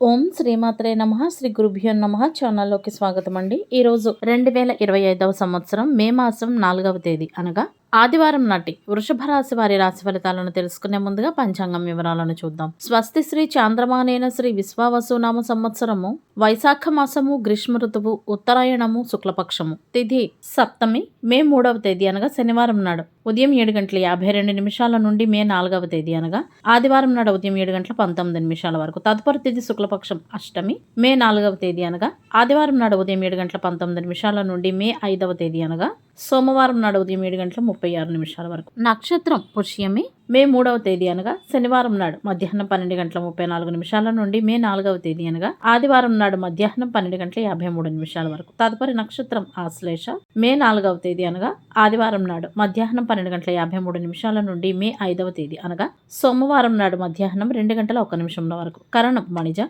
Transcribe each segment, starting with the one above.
ఓం శ్రీమాత్రే నమః. శ్రీ గురుభ్యో నమః. ఛానల్లోకి స్వాగతం అండి. ఈరోజు 2025వ సంవత్సరం మే మాసం 4వ తేదీ అనగా ఆదివారం నాటి వృషభ రాశి వారి రాశి ఫలితాలను తెలుసుకునే ముందుగా పంచాంగం వివరాలను చూద్దాం. స్వస్తి శ్రీ చాంద్రమానేన శ్రీ విశ్వావసునామ సంవత్సరము వైశాఖ మాసము గ్రీష్మ ఋతువు ఉత్తరాయణము శుక్లపక్షము తిథి సప్తమి మే 3వ తేదీ అనగా శనివారం నాడు ఉదయం 7:52 నుండి మే 4వ తేదీ అనగా ఆదివారం నాడు ఉదయం 7:19 వరకు. తదుపరి తిథి శుక్లపక్షం అష్టమి మే 4వ తేదీ అనగా ఆదివారం నాడు ఉదయం 7:19 నుండి మే 5వ తేదీ అనగా సోమవారం నాడు ఉదయం 7:36 వరకు. నక్షత్రం పుష్యమి మే 3వ తేదీ అనగా శనివారం నాడు మధ్యాహ్నం 12:34 నుండి మే 4వ తేదీ అనగా ఆదివారం నాడు మధ్యాహ్నం 12:53 వరకు. తదుపరి నక్షత్రం ఆశ్లేష మే 4వ తేదీ అనగా ఆదివారం నాడు మధ్యాహ్నం 12:53 నుండి మే 5వ తేదీ అనగా సోమవారం నాడు మధ్యాహ్నం 2:01 వరకు. కరణం మణిజ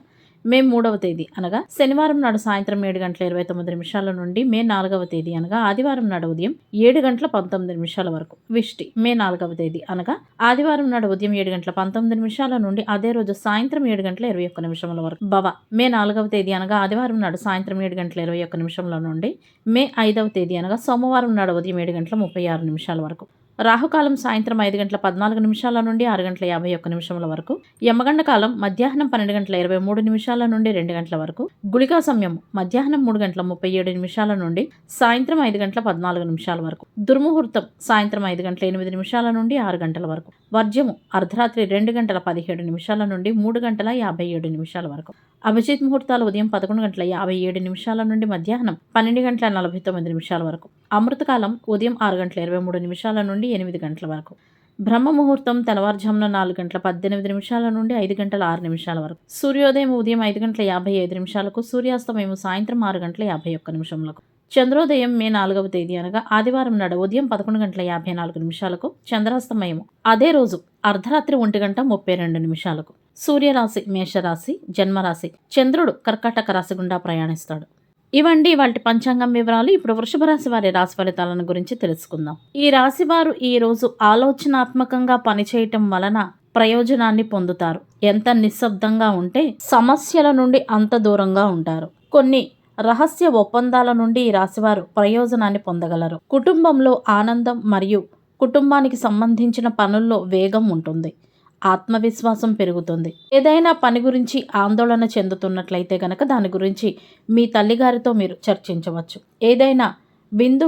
మే 3వ తేదీ అనగా శనివారం నాడు సాయంత్రం 7:29 నుండి మే 4వ తేదీ అనగా ఆదివారం నాడు ఉదయం 7:19 వరకు. విష్టి మే 4వ తేదీ అనగా ఆదివారం నాడు ఉదయం 7:19 నుండి అదే రోజు సాయంత్రం 7:21 వరకు. భవ మే 4వ తేదీ అనగా ఆదివారం నాడు సాయంత్రం 7:21 నుండి మే 5వ తేదీ అనగా సోమవారం నాడు ఉదయం 7:36 వరకు. రాహుకాలం సాయంత్రం 5:14 నుండి 6:51 వరకు. యమగండ కాలం మధ్యాహ్నం 12:23 నుండి 2 గంటల వరకు. గుళికా సమయం మధ్యాహ్నం 3:37 నుండి సాయంత్రం 5:14 వరకు. దుర్ముహూర్తం సాయంత్రం 5:08 నుండి 6 గంటల వరకు. వర్జ్యము అర్ధరాత్రి 2:17 నుండి 3:57 వరకు. అభిజిత్ ముహూర్తాలు ఉదయం 11:57 నుండి మధ్యాహ్నం 12:49 వరకు. అమృతకాలం ఉదయం 6:23 నుండి 8 గంటల వరకు. బ్రహ్మ ముహూర్తం తెల్లవారుజామున 4:18 నుండి 5:06 వరకు. సూర్యోదయం ఉదయం 5:55 సూర్యాస్తమయం సాయంత్రం 6:51. చంద్రోదయం మే 4వ తేదీ అనగా ఆదివారం నాడు ఉదయం 11:54 చంద్రాస్తమయం అదే రోజు అర్ధరాత్రి 1:32. సూర్యరాశి మేషరాశి జన్మరాశి. చంద్రుడు కర్కాటక రాశి గుండా ప్రయాణిస్తాడు. ఇవండి వాటి పంచాంగం వివరాలు. ఇప్పుడు వృషభ రాశి వారి రాశి ఫలితాలను గురించి తెలుసుకుందాం. ఈ రాశి వారు ఈ రోజు ఆలోచనాత్మకంగా పనిచేయటం వలన ప్రయోజనాన్ని పొందుతారు. ఎంత నిశ్శబ్దంగా ఉంటే సమస్యల నుండి అంత దూరంగా ఉంటారు. కొన్ని రహస్య ఒప్పందాల నుండి ఈ రాశివారు ప్రయోజనాన్ని పొందగలరు. కుటుంబంలో ఆనందం మరియు కుటుంబానికి సంబంధించిన పనుల్లో వేగం ఉంటుంది. ఆత్మవిశ్వాసం పెరుగుతుంది. ఏదైనా పని గురించి ఆందోళన చెందుతున్నట్లయితే గనక దాని గురించి మీ తల్లిగారితో మీరు చర్చించవచ్చు. ఏదైనా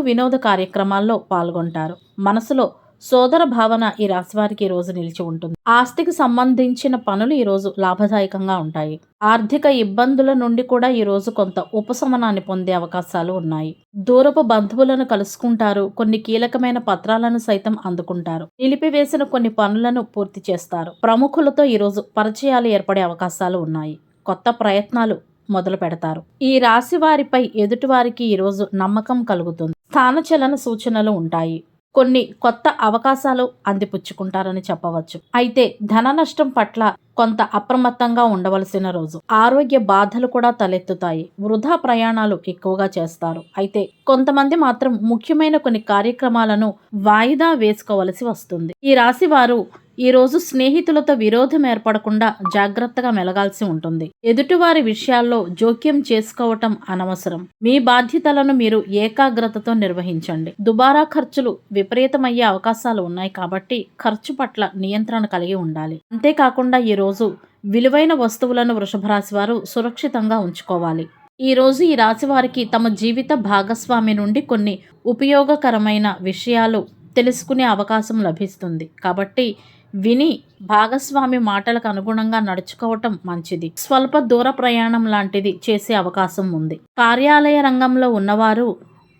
వినోద కార్యక్రమాల్లో పాల్గొంటారు. మనసులో సోదర భావన ఈ రాశివారికి ఈ రోజు నిలిచి ఉంటుంది. ఆస్తికి సంబంధించిన పనులు ఈ రోజు లాభదాయకంగా ఉంటాయి. ఆర్థిక ఇబ్బందుల నుండి కూడా ఈ రోజు కొంత ఉపశమనాన్ని పొందే అవకాశాలు ఉన్నాయి. దూరపు బంధువులను కలుసుకుంటారు. కొన్ని కీలకమైన పత్రాలను సైతం అందుకుంటారు. నిలిపివేసిన కొన్ని పనులను పూర్తి చేస్తారు. ప్రముఖులతో ఈ రోజు పరిచయాలు ఏర్పడే అవకాశాలు ఉన్నాయి. కొత్త ప్రయత్నాలు మొదలు పెడతారు. ఈ రాశి వారిపై ఎదుటివారికి ఈరోజు నమ్మకం కలుగుతుంది. స్థానచలన సూచనలు ఉంటాయి. కొన్ని కొత్త అవకాశాలు అందిపుచ్చుకుంటారని చెప్పవచ్చు. అయితే ధన నష్టం పట్ల కొంత అప్రమత్తంగా ఉండవలసిన రోజు. ఆరోగ్య బాధలు కూడా తలెత్తుతాయి. వృధా ప్రయాణాలు ఎక్కువగా చేస్తారు. అయితే కొంతమంది మాత్రం ముఖ్యమైన కొన్ని కార్యక్రమాలను వాయిదా వేసుకోవలసి వస్తుంది. ఈ రాశి వారు ఈ రోజు స్నేహితులతో విరోధం ఏర్పడకుండా జాగ్రత్తగా మెలగాల్సి ఉంటుంది. ఎదుటివారి విషయాల్లో జోక్యం చేసుకోవటం అనవసరం. మీ బాధ్యతలను మీరు ఏకాగ్రతతో నిర్వహించండి. దుబారా ఖర్చులు విపరీతమయ్యే అవకాశాలు ఉన్నాయి కాబట్టి ఖర్చు పట్ల నియంత్రణ కలిగి ఉండాలి. అంతేకాకుండా ఈ రోజు విలువైన వస్తువులను వృషభ రాశి వారు సురక్షితంగా ఉంచుకోవాలి. ఈ రోజు ఈ రాశి వారికి తమ జీవిత భాగస్వామి నుండి కొన్ని ఉపయోగకరమైన విషయాలు తెలుసుకునే అవకాశం లభిస్తుంది. కాబట్టి విని భాగస్వామి మాటలకు అనుగుణంగా నడుచుకోవటం మంచిది. స్వల్ప దూర ప్రయాణం లాంటిది చేసే అవకాశం ఉంది. కార్యాలయ రంగంలో ఉన్నవారు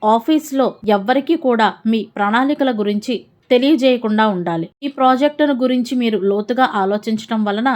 ఆఫీస్లో ఎవ్వరికీ కూడా మీ ప్రణాళికల గురించి తెలియజేయకుండా ఉండాలి. ఈ ప్రాజెక్టును గురించి మీరు లోతుగా ఆలోచించడం వలన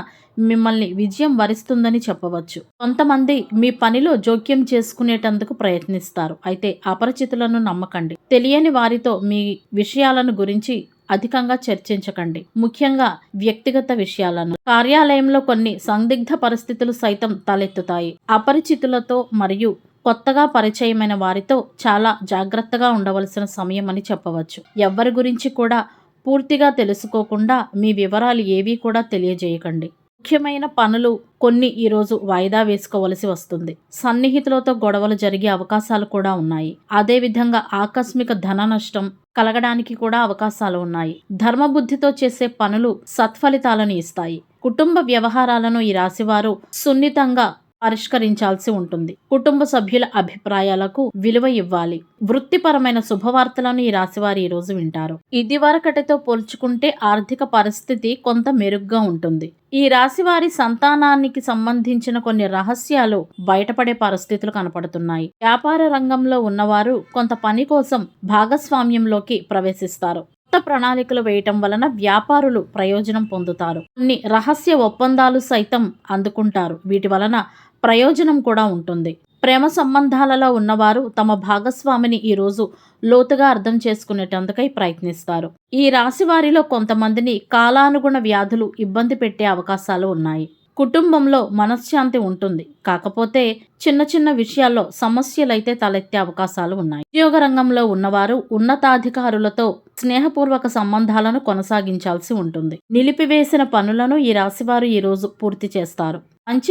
మిమ్మల్ని విజయం వరిస్తుందని చెప్పవచ్చు. కొంతమంది మీ పనిలో జోక్యం చేసుకునేటందుకు ప్రయత్నిస్తారు. అయితే అపరిచితులను నమ్మకండి. తెలియని వారితో మీ విషయాలను గురించి అధికంగా చర్చించకండి. ముఖ్యంగా వ్యక్తిగత విషయాలను. కార్యాలయంలో కొన్ని సందిగ్ధ పరిస్థితులు సైతం తలెత్తుతాయి. అపరిచితులతో మరియు కొత్తగా పరిచయమైన వారితో చాలా జాగ్రత్తగా ఉండవలసిన సమయం అని చెప్పవచ్చు. ఎవరి గురించి కూడా పూర్తిగా తెలుసుకోకుండా మీ వివరాలు ఏవీ కూడా తెలియజేయకండి. ముఖ్యమైన పనులు కొన్ని ఈరోజు వాయిదా వేసుకోవలసి వస్తుంది. సన్నిహితులతో గొడవలు జరిగే అవకాశాలు కూడా ఉన్నాయి. అదేవిధంగా ఆకస్మిక ధన నష్టం కలగడానికి కూడా అవకాశాలు ఉన్నాయి. ధర్మబుద్ధితో చేసే పనులు సత్ఫలితాలను ఇస్తాయి. కుటుంబ వ్యవహారాలను ఈ రాశివారు సున్నితంగా పరిష్కరించాల్సి ఉంటుంది. కుటుంబ సభ్యుల అభిప్రాయాలకు విలువ ఇవ్వాలి. వృత్తిపరమైన శుభవార్తలను ఈ రాశివారు ఈ రోజు వింటారు. ఇదివరకటితో పోల్చుకుంటే ఆర్థిక పరిస్థితి కొంత మెరుగ్గా ఉంటుంది. ఈ రాశివారి సంతానానికి సంబంధించిన కొన్ని రహస్యాలు బయటపడే పరిస్థితులు కనపడుతున్నాయి. వ్యాపార రంగంలో ఉన్నవారు కొంత పని కోసం భాగస్వామ్యంలోకి ప్రవేశిస్తారు. కొత్త ప్రణాళికలు వేయటం వలన వ్యాపారులు ప్రయోజనం పొందుతారు. కొన్ని రహస్య ఒప్పందాలు సైతం అందుకుంటారు. వీటి వలన ప్రయోజనం కూడా ఉంటుంది. ప్రేమ సంబంధాలలో ఉన్నవారు తమ భాగస్వామిని ఈరోజు లోతుగా అర్థం చేసుకునేటందుకై ప్రయత్నిస్తారు. ఈ రాశి వారిలో కొంతమందిని కాలానుగుణ వ్యాధులు ఇబ్బంది పెట్టే అవకాశాలు ఉన్నాయి. కుటుంబంలో మనశ్శాంతి ఉంటుంది. కాకపోతే చిన్న చిన్న విషయాల్లో సమస్యలైతే తలెత్తే అవకాశాలు ఉన్నాయి. ఉద్యోగ రంగంలో ఉన్నవారు ఉన్నతాధికారులతో స్నేహపూర్వక సంబంధాలను కొనసాగించాల్సి ఉంటుంది. నిలిపివేసిన పనులను ఈ రాశివారు ఈరోజు పూర్తి చేస్తారు.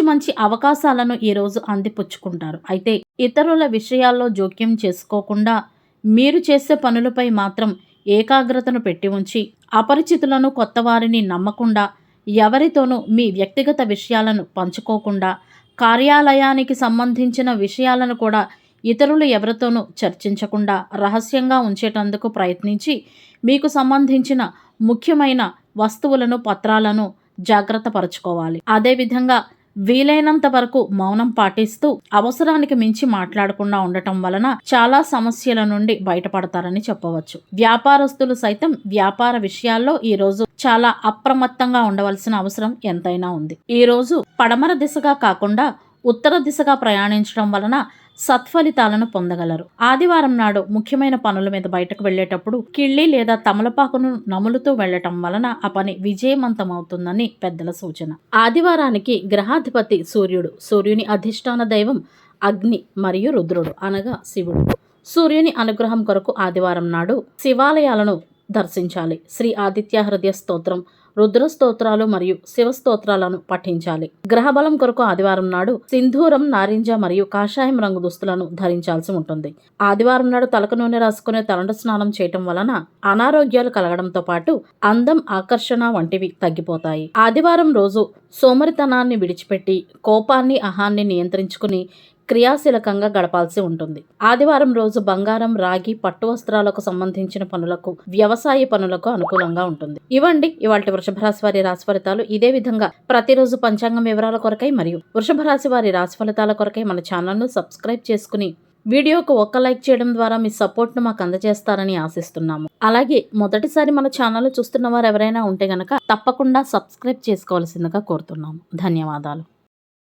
మంచి అవకాశాలను ఈరోజు అందిపుచ్చుకుంటారు. అయితే ఇతరుల విషయాల్లో జోక్యం చేసుకోకుండా మీరు చేసే పనులపై మాత్రం ఏకాగ్రతను పెట్టి ఉంచి అపరిచితులను కొత్త వారిని నమ్మకుండా ఎవరితోనూ మీ వ్యక్తిగత విషయాలను పంచుకోకుండా కార్యాలయానికి సంబంధించిన విషయాలను కూడా ఇతరులు ఎవరితోనూ చర్చించకుండా రహస్యంగా ఉంచేటందుకు ప్రయత్నించి మీకు సంబంధించిన ముఖ్యమైన వస్తువులను పత్రాలను జాగ్రత్త పరచుకోవాలి. అదేవిధంగా వీలైనంత వరకు మౌనం పాటిస్తూ అవసరానికి మించి మాట్లాడకుండా ఉండటం వలన చాలా సమస్యల నుండి బయటపడతారని చెప్పవచ్చు. వ్యాపారస్తులు సైతం వ్యాపార విషయాల్లో ఈ రోజు చాలా అప్రమత్తంగా ఉండవలసిన అవసరం ఎంతైనా ఉంది. ఈ రోజు పడమర దిశగా కాకుండా ఉత్తర దిశగా ప్రయాణించడం వలన సత్ఫలితాలను పొందగలరు. ఆదివారం నాడు ముఖ్యమైన పనుల మీద బయటకు వెళ్లేటప్పుడు కిళ్ళి లేదా తమలపాకును నములుతూ వెళ్లటం వలన ఆ పని విజయవంతమవుతుందని పెద్దల సూచన. ఆదివారానికి గ్రహాధిపతి సూర్యుడు. సూర్యుని అధిష్టాన దైవం అగ్ని మరియు రుద్రుడు అనగా శివుడు. సూర్యుని అనుగ్రహం కొరకు ఆదివారం నాడు శివాలయాలను దర్శించాలి. శ్రీ ఆదిత్య హృదయ స్తోత్రం, రుద్ర స్తోత్రాలు మరియు శివ స్తోత్రాలను పఠించాలి. గ్రహబలం కొరకు ఆదివారం నాడు సింధూరం, నారింజ మరియు కాషాయం రంగు దుస్తులను ధరించాల్సి ఉంటుంది. ఆదివారం నాడు తలకు నూనె రాసుకునే తలంటు స్నానం చేయటం వలన అనారోగ్యాలు కలగడంతో పాటు అందం, ఆకర్షణ వంటివి తగ్గిపోతాయి. ఆదివారం రోజు సోమరితనాన్ని విడిచిపెట్టి కోపాన్ని, అహాన్ని నియంత్రించుకుని క్రియాశీలకంగా గడపాల్సి ఉంటుంది. ఆదివారం రోజు బంగారం, రాగి, పట్టు వస్త్రాలకు సంబంధించిన పనులకు, వ్యవసాయ పనులకు అనుకూలంగా ఉంటుంది. ఇవండి ఇవాల్టి వృషభ రాశి వారి రాశి ఫలితాలు. ఇదే విధంగా ప్రతిరోజు పంచాంగం వివరాల కొరకై మరియు వృషభ రాశి వారి రాశి ఫలితాల కొరకై మన ఛానల్ను సబ్స్క్రైబ్ చేసుకుని వీడియోకు ఒక్క లైక్ చేయడం ద్వారా మీ సపోర్ట్ను మాకు అందజేస్తారని ఆశిస్తున్నాము. అలాగే మొదటిసారి మన ఛానల్ చూస్తున్న వారు ఎవరైనా ఉంటే గనక తప్పకుండా సబ్స్క్రైబ్ చేసుకోవాల్సిందిగా కోరుతున్నాము. ధన్యవాదాలు.